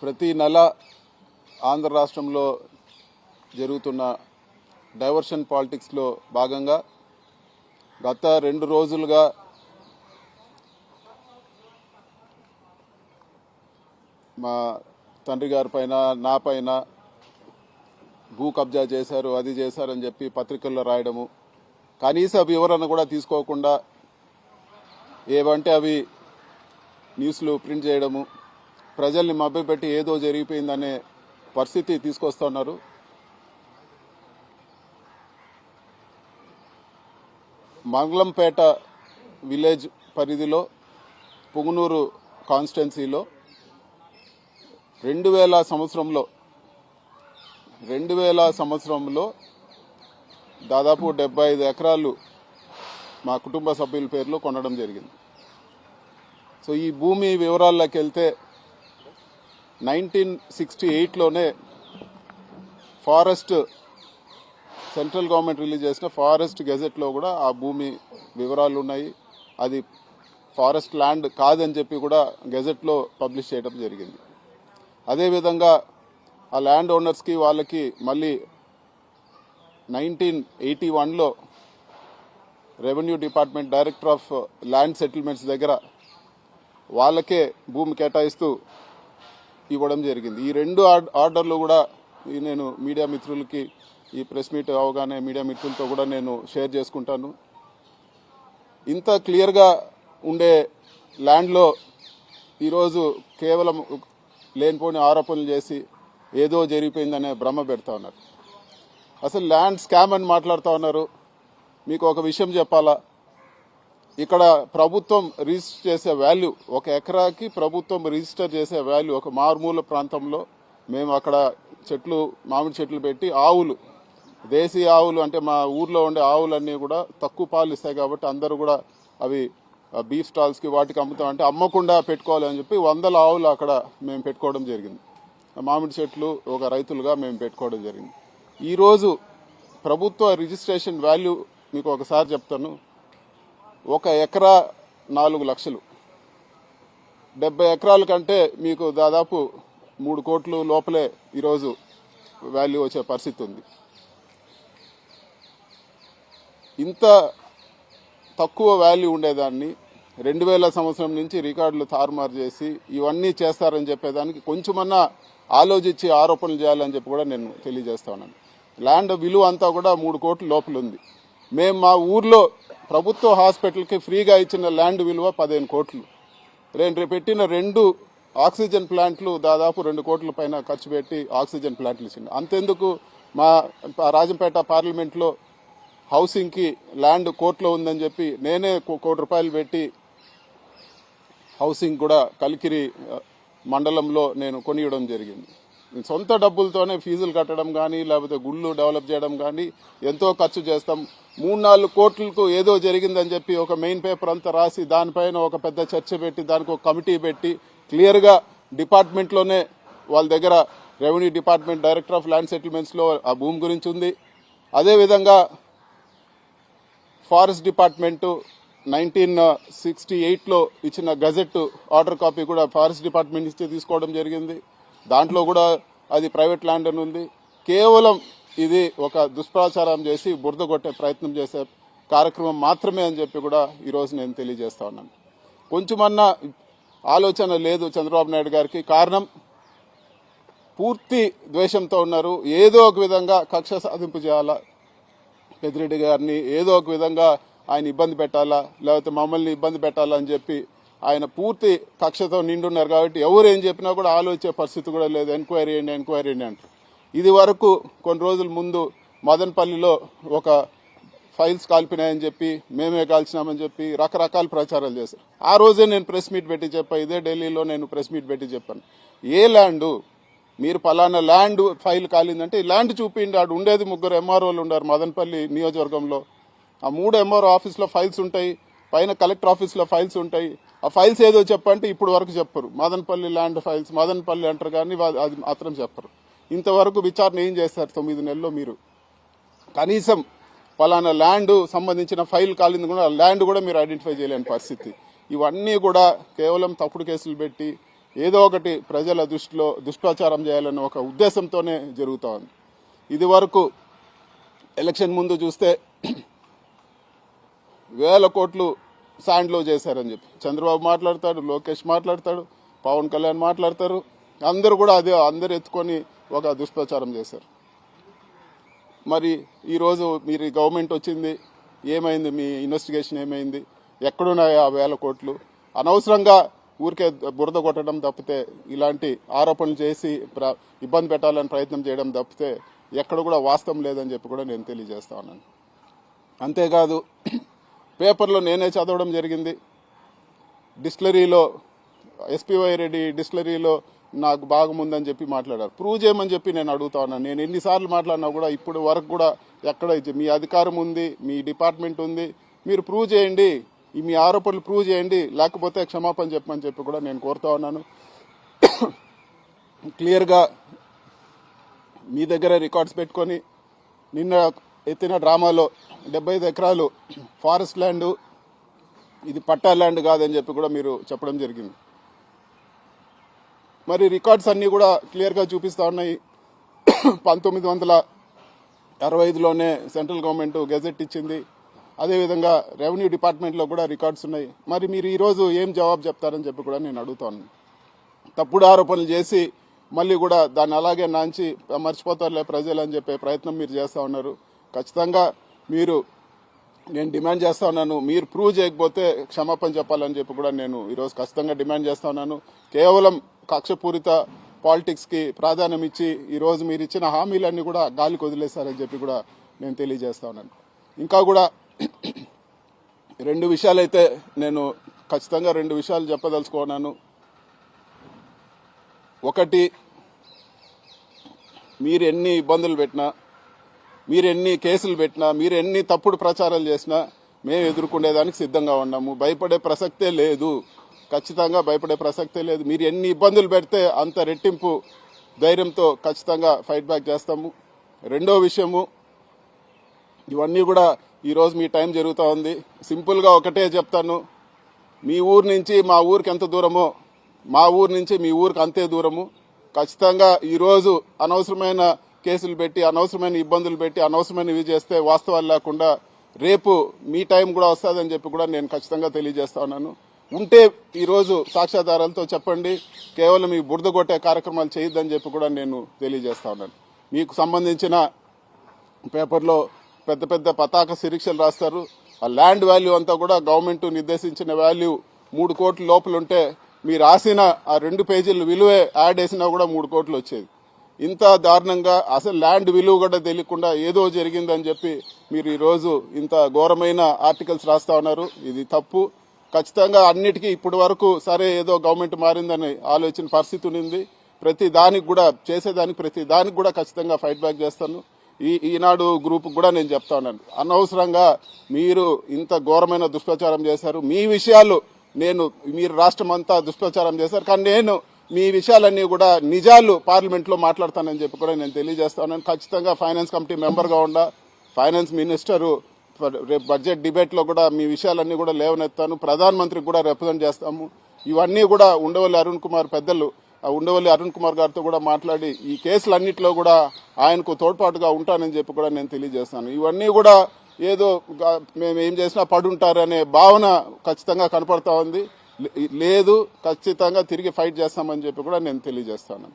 ప్రతి నెల ఆంధ్ర రాష్ట్రంలో జరుగుతున్న డైవర్షన్ పాలిటిక్స్లో భాగంగా గత 2 రోజులుగా మా తండ్రి గారి పైన నా పైన భూ కబ్జా చేశారు, అది చేశారని చెప్పి పత్రికల్లో రాయడము, కనీస వివరణ కూడా తీసుకోకుండా ఏవంటే అవి న్యూస్లు ప్రింట్ చేయడము, ప్రజల్ని మభ్యపెట్టి ఏదో జరిగిపోయిందనే పరిస్థితి తీసుకొస్తున్నారు. మంగళంపేట విలేజ్ పరిధిలో పుంగనూరు కాన్స్టిట్యున్సీలో 2000 సంవత్సరంలో దాదాపు 75 ఎకరాలు మా కుటుంబ సభ్యుల పేర్లు కొనడం జరిగింది. సో ఈ భూమి వివరాల్లోకి వెళ్తే 1968లోనే ఫారెస్ట్ సెంట్రల్ గవర్నమెంట్ రిలీజ్ చేసిన ఫారెస్ట్ గెజెట్లో కూడా ఆ భూమి వివరాలు ఉన్నాయి. అది ఫారెస్ట్ ల్యాండ్ కాదని చెప్పి కూడా గెజెట్లో పబ్లిష్ చేయడం జరిగింది. అదేవిధంగా ఆ ల్యాండ్ ఓనర్స్కి వాళ్ళకి మళ్ళీ 1981లో revenue department director of land settlements దగ్గర వాళ్ళకే భూమి కేటాయిస్తూ ఇవ్వడం జరిగింది. ఈ 2 ఆర్డర్లు కూడా నేను మీడియా మిత్రులకి ఈ ప్రెస్ మీట్ అవగానే మీడియా మిత్రులతో కూడా నేను షేర్ చేసుకుంటాను. ఇంత క్లియర్గా ఉండే ల్యాండ్లో ఈరోజు కేవలం లేనిపోని ఆరోపణలు చేసి ఏదో జరిగిపోయిందనే భ్రమ పెడతా ఉన్నారు. అసలు ల్యాండ్ స్కామ్ అని మాట్లాడుతూ ఉన్నారు. మీకు ఒక విషయం చెప్పాలా, ఇక్కడ ప్రభుత్వం రిజిస్టర్ చేసే వాల్యూ, ఒక ఎకరాకి ప్రభుత్వం రిజిస్టర్ చేసే వాల్యూ, ఒక మారుమూల ప్రాంతంలో మేము అక్కడ చెట్లు, మామిడి చెట్లు పెట్టి ఆవులు, దేశీయ ఆవులు అంటే మా ఊర్లో ఉండే ఆవులన్నీ కూడా తక్కువ పాలు ఇస్తాయి కాబట్టి అందరూ కూడా అవి బీఫ్ స్టాల్స్కి వాటికి అమ్ముతాం అంటే అమ్మకుండా పెట్టుకోవాలని చెప్పి 100 ఆవులు అక్కడ మేము పెట్టుకోవడం జరిగింది. మామిడి చెట్లు ఒక రైతులుగా మేము పెట్టుకోవడం జరిగింది. ఈరోజు ప్రభుత్వ రిజిస్ట్రేషన్ వాల్యూ మీకు ఒకసారి చెప్తాను. 1 ఎకరా 4 లక్షలు, 70 ఎకరాల కంటే మీకు దాదాపు 3 కోట్లు లోపలే ఈరోజు వాల్యూ వచ్చే పరిస్థితి ఉంది. ఇంత తక్కువ వాల్యూ ఉండేదాన్ని 2000 సంవత్సరం నుంచి రికార్డులు తారుమారు చేసి ఇవన్నీ చేస్తారని చెప్పేదానికి కొంచెమన్నా ఆలోచించి ఆరోపణలు చేయాలని చెప్పి కూడా నేను తెలియజేస్తా ఉన్నాను. ల్యాండ్ విలువ అంతా కూడా 3 కోట్ల లోపల ఉంది. మేము మా ఊర్లో ప్రభుత్వ హాస్పిటల్కి ఫ్రీగా ఇచ్చిన ల్యాండ్ విలువ 15 కోట్లు. పెట్టిన 2 ఆక్సిజన్ ప్లాంట్లు దాదాపు 2 కోట్ల పైన ఖర్చు పెట్టి ఆక్సిజన్ ప్లాంట్లు ఇచ్చింది. అంతెందుకు మా రాజంపేట పార్లమెంట్లో హౌసింగ్కి ల్యాండ్ కోర్టులో ఉందని చెప్పి నేనే ₹1 కోటి పెట్టి హౌసింగ్ కూడా కలికిరి మండలంలో నేను కొనియడం జరిగింది. సొంత డబ్బులతోనే ఫీజులు కట్టడం కానీ లేకపోతే గుళ్ళు డెవలప్ చేయడం కానీ ఎంతో ఖర్చు చేస్తాం. 3-4 కోట్లకు ఏదో జరిగిందని చెప్పి ఒక మెయిన్ పేపర్ అంతా రాసి దానిపైన ఒక పెద్ద చర్చ పెట్టి దానికి ఒక కమిటీ పెట్టి క్లియర్గా డిపార్ట్మెంట్లోనే వాళ్ళ దగ్గర revenue department director of land సెటిల్మెంట్స్లో ఆ భూమి గురించి ఉంది. అదేవిధంగా ఫారెస్ట్ డిపార్ట్మెంటు 1968లో ఇచ్చిన గజెట్ ఆర్డర్ కాపీ కూడా ఫారెస్ట్ డిపార్ట్మెంట్ ఇస్తే తీసుకోవడం జరిగింది. దాంట్లో కూడా అది ప్రైవేట్ ల్యాండ్ అని ఉంది. కేవలం ఇది ఒక దుష్ప్రచారం చేసి బురద కొట్టే ప్రయత్నం చేసే కార్యక్రమం మాత్రమే అని చెప్పి కూడా ఈరోజు నేను తెలియజేస్తా ఉన్నాను. కొంచెమన్నా ఆలోచన లేదు చంద్రబాబు నాయుడు గారికి. కారణం పూర్తి ద్వేషంతో ఉన్నారు. ఏదో ఒక విధంగా కక్ష సాధింపు చేయాలా, పెద్దిరెడ్డి గారిని ఏదో ఒక విధంగా ఆయన ఇబ్బంది పెట్టాలా లేకపోతే మమ్మల్ని ఇబ్బంది పెట్టాలా అని చెప్పి ఆయన పూర్తి కక్షతో నిండున్నారు. కాబట్టి ఎవరు ఏం చెప్పినా కూడా ఆలోచించే పరిస్థితి కూడా లేదు. ఎంక్వైరీ అంటారు. ఇది వరకు కొన్ని రోజుల ముందు మదనపల్లిలో ఒక ఫైల్స్ కాల్పినాయని చెప్పి మేమే కాల్చినామని చెప్పి రకరకాల ప్రచారాలు చేశారు. ఆ రోజే నేను ప్రెస్ మీట్ పెట్టి చెప్పాను. ఇదే ఢిల్లీలో నేను ప్రెస్ మీట్ పెట్టి చెప్పాను, ఏ ల్యాండు మీరు పలానా ల్యాండ్ ఫైల్ కాలిందంటే ఈ ల్యాండ్ చూపిండి. ఆడు ఉండేది 3 ఎంఆర్ఓలు ఉన్నారు మదనపల్లి నియోజకవర్గంలో. ఆ 3 ఎంఆర్ఓ ఆఫీస్లో ఫైల్స్ ఉంటాయి, పైన కలెక్టర్ ఆఫీస్లో ఫైల్స్ ఉంటాయి. ఆ ఫైల్స్ ఏదో చెప్పంటే ఇప్పుడు వరకు చెప్పరు. మదనపల్లి ల్యాండ్ ఫైల్స్ మదనపల్లి అంటారు కానీ అది మాత్రం చెప్పరు. ఇంతవరకు విచారణ ఏం చేస్తారు 9 నెలల్లో? మీరు కనీసం పలానా ల్యాండ్ సంబంధించిన ఫైల్ కాలింది కూడా ల్యాండ్ కూడా మీరు ఐడెంటిఫై చేయలేని పరిస్థితి. ఇవన్నీ కూడా కేవలం తప్పుడు కేసులు పెట్టి ఏదో ఒకటి ప్రజల దృష్టిలో దుష్ప్రచారం చేయాలన్న ఒక ఉద్దేశంతోనే జరుగుతూ ఉంది. ఇది వరకు ఎలక్షన్ ముందు చూస్తే 1000 కోట్లు శాండ్లో చేశారని చెప్పి చంద్రబాబు మాట్లాడతాడు, లోకేష్ మాట్లాడతాడు, పవన్ కళ్యాణ్ మాట్లాడతారు. అందరూ కూడా అందరు ఎత్తుకొని ఒక దుష్ప్రచారం చేశారు. మరి ఈరోజు మీరు గవర్నమెంట్ వచ్చింది, ఏమైంది? మీ ఇన్వెస్టిగేషన్ ఏమైంది? ఎక్కడున్నాయి ఆ 1000 కోట్లు? అనవసరంగా ఊరికే బురద కొట్టడం తప్పితే, ఇలాంటి ఆరోపణలు చేసి ఇబ్బంది పెట్టాలని ప్రయత్నం చేయడం తప్పితే ఎక్కడ కూడా వాస్తవం లేదని చెప్పి కూడా నేను తెలియజేస్తా ఉన్నాను. అంతేకాదు, పేపర్లో నేనే చదవడం జరిగింది. డిస్టిలరీలో ఎస్పీవై రెడ్డి డిస్టిలరీలో నాకు భాగముందని చెప్పి మాట్లాడారు. ప్రూవ్ చేయమని చెప్పి నేను అడుగుతా ఉన్నాను. నేను ఎన్నిసార్లు మాట్లాడినా కూడా ఇప్పుడు వరకు కూడా ఎక్కడ మీ అధికారం ఉంది, మీ డిపార్ట్మెంట్ ఉంది, మీరు ప్రూవ్ చేయండి, మీ ఆరోపణలు ప్రూవ్ చేయండి, లేకపోతే క్షమాపణ చెప్పమని చెప్పి కూడా నేను కోరుతా ఉన్నాను. క్లియర్గా మీ దగ్గర రికార్డ్స్ పెట్టుకొని నిన్న ఎత్తిన డ్రామాలో 75 ఎకరాలు ఫారెస్ట్ ల్యాండ్, ఇది పట్టా ల్యాండ్ కాదని చెప్పి కూడా మీరు చెప్పడం జరిగింది. మరి రికార్డ్స్ అన్నీ కూడా క్లియర్గా చూపిస్తా ఉన్నాయి. 1965లోనే సెంట్రల్ గవర్నమెంట్ గెజెట్ ఇచ్చింది. అదేవిధంగా రెవెన్యూ డిపార్ట్మెంట్లో కూడా రికార్డ్స్ ఉన్నాయి. మరి మీరు ఈరోజు ఏం జవాబు చెప్తారని చెప్పి కూడా నేను అడుగుతాను. తప్పుడు ఆరోపణలు చేసి మళ్ళీ కూడా దాన్ని అలాగే నాంచి మర్చిపోతారులే ప్రజలు అని చెప్పే ప్రయత్నం మీరు చేస్తూ ఉన్నారు. ఖచ్చితంగా నేను డిమాండ్ చేస్తా ఉన్నాను, మీరు ప్రూవ్ చేయకపోతే క్షమాపణ చెప్పాలని చెప్పి కూడా నేను ఈరోజు ఖచ్చితంగా డిమాండ్ చేస్తా ఉన్నాను. కేవలం కక్షపూరిత పాలిటిక్స్ కి ప్రాధాన్యం ఇచ్చి ఈరోజు మీరు ఇచ్చిన హామీలన్నీ కూడా గాలికి వదిలేశారని చెప్పి కూడా నేను తెలియజేస్తా ఉన్నాను. ఇంకా కూడా 2 విషయాలైతే నేను ఖచ్చితంగా 2 విషయాలు చెప్పదలుచుకున్నాను. ఒకటి, మీరు ఎన్ని ఇబ్బందులు పెట్టినా, మీరు ఎన్ని కేసులు పెట్టినా, మీరు ఎన్ని తప్పుడు ప్రచారాలు చేసినా మేము ఎదుర్కొనేదానికి సిద్ధంగా ఉన్నాము. భయపడే ప్రసక్తే లేదు, ఖచ్చితంగా భయపడే ప్రసక్తే లేదు. మీరు ఎన్ని ఇబ్బందులు పెడితే అంత రెట్టింపు ధైర్యంతో ఖచ్చితంగా ఫైట్ బ్యాక్ చేస్తాము. రెండో విషయము, ఇవన్నీ కూడా ఈరోజు మీ టైం జరుగుతూ ఉంది. సింపుల్గా ఒకటే చెప్తాను, మీ ఊరు నుంచి మా ఊరికి ఎంత దూరమో మా ఊరు నుంచి మీ ఊరికి అంతే దూరము. ఖచ్చితంగా ఈరోజు అనవసరమైన కేసులు పెట్టి, అనవసరమైన ఇబ్బందులు పెట్టి, అనవసరమైనవి చేస్తే వాస్తవాలు లేకుండా రేపు మీ టైం కూడా వస్తుందని చెప్పి కూడా నేను ఖచ్చితంగా తెలియజేస్తా ఉన్నాను. ఉంటే ఈరోజు సాక్ష్యాధారాలతో చెప్పండి, కేవలం ఈ బురద కొట్టే కార్యక్రమాలు చేయొద్దని చెప్పి కూడా నేను తెలియజేస్తా ఉన్నాను. మీకు సంబంధించిన పేపర్లో పెద్ద పెద్ద పతాక శీర్షికలు రాస్తారు. ఆ ల్యాండ్ వాల్యూ అంతా కూడా గవర్నమెంట్ నిర్దేశించిన వాల్యూ 3 కోట్ల లోపల ఉంటే మీరు రాసిన ఆ 2 పేజీల విలువే యాడ్ వేసినా కూడా 3 కోట్లు వచ్చేది. ఇంత దారుణంగా అసలు ల్యాండ్ విలువ కూడా తెలియకుండా ఏదో జరిగిందని చెప్పి మీరు ఈరోజు ఇంత ఘోరమైన ఆర్టికల్స్ రాస్తా ఉన్నారు. ఇది తప్పు. ఖచ్చితంగా అన్నిటికీ ఇప్పటి వరకు సరే ఏదో గవర్నమెంట్ మారిందని ఆలోచన పరిస్థితి ఉంది. ప్రతి దానికి కూడా చేసేదానికి ప్రతి దానికి కూడా ఖచ్చితంగా ఫైట్ బ్యాక్ చేస్తాను. ఈనాడు గ్రూప్ కూడా నేను చెప్తా ఉన్నాను, అనవసరంగా మీరు ఇంత ఘోరమైన దుష్ప్రచారం చేశారు. మీ విషయాలు మీరు రాష్ట్రం అంతా దుష్ప్రచారం చేశారు, కానీ నేను మీ విషయాలన్నీ కూడా నిజాలు పార్లమెంట్ లో మాట్లాడతానని చెప్పి కూడా నేను తెలియజేస్తాను. ఖచ్చితంగా ఫైనాన్స్ కమిటీ మెంబర్గా ఉండా ఫైనాన్స్ మినిస్టర్ రేపు బడ్జెట్ డిబేట్ లో కూడా మీ విషయాలన్నీ కూడా లేవనెత్తాను. ప్రధానమంత్రికి కూడా రిప్రజెంట్ చేస్తాము. ఇవన్నీ కూడా ఉండవల్లి అరుణ్ కుమార్ గారితో కూడా మాట్లాడి ఈ కేసులన్నింటిలో కూడా ఆయనకు తోడ్పాటుగా ఉంటానని చెప్పి కూడా నేను తెలియజేస్తాను. ఇవన్నీ కూడా ఏదో మేము ఏం చేసినా పడుంటారనే భావన ఖచ్చితంగా కనపడతా ఉంది. లేదు, ఖచ్చితంగా తిరిగి ఫైట్ చేస్తామని చెప్పి కూడా నేను తెలియజేస్తాను.